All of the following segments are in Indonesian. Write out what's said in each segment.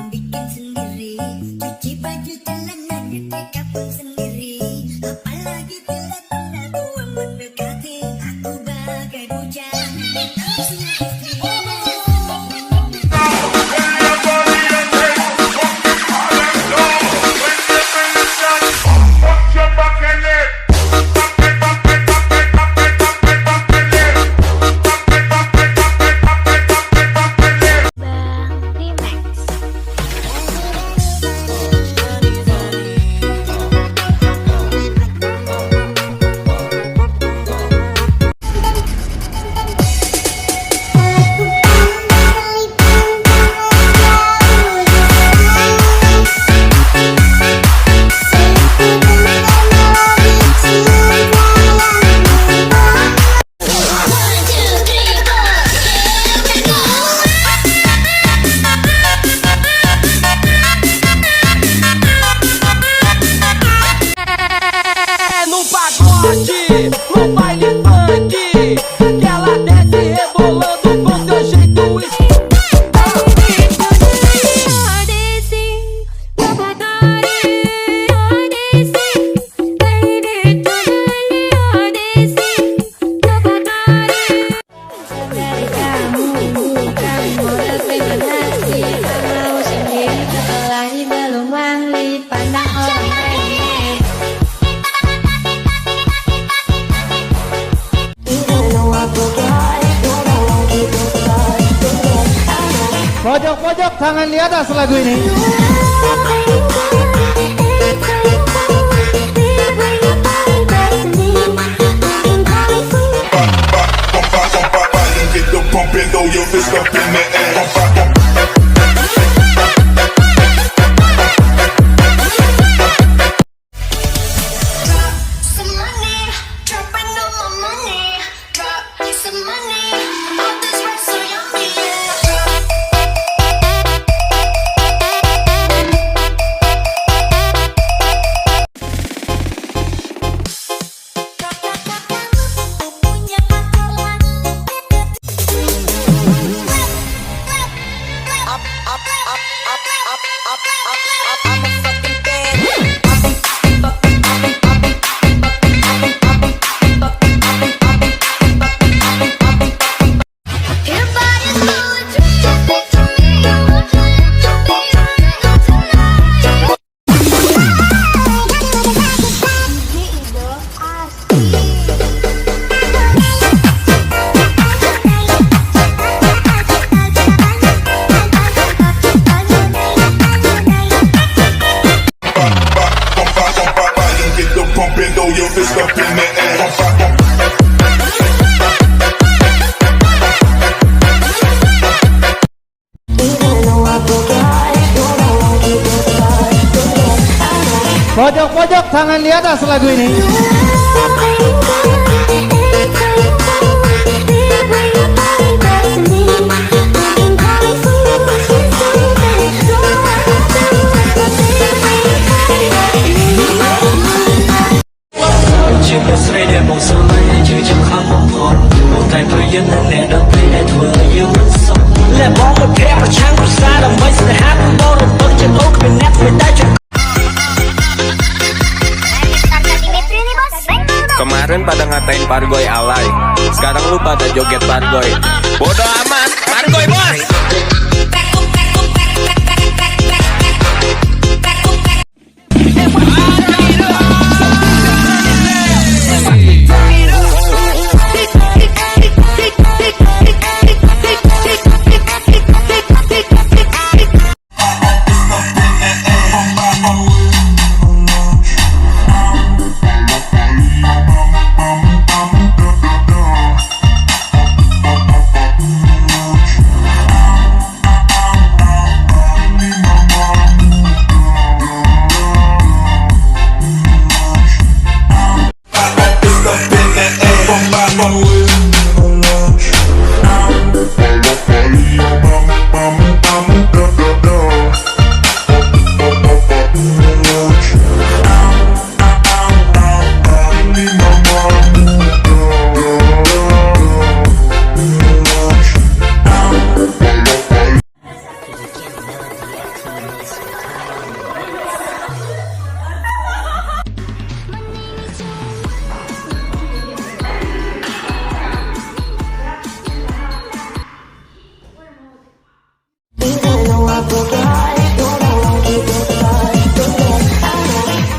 Bikin sendiri, cuci baju celana nyetrika pun sendiri. Apalagi bila tanda tua mendekati, aku bagai bujang harusnya istri. No baile funk, que ela desce rebolando com seu jeito Pojok-pojok tangan di atas lagu ini. Pojok-pojok tangan di atas lagu ini. Kemarin pada ngatain Pargoy alay, sekarang lu pada joget Pargoy. Bodoh amat, Pargoy bos.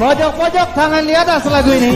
Pojok-pojok tangan di atas lagu ini.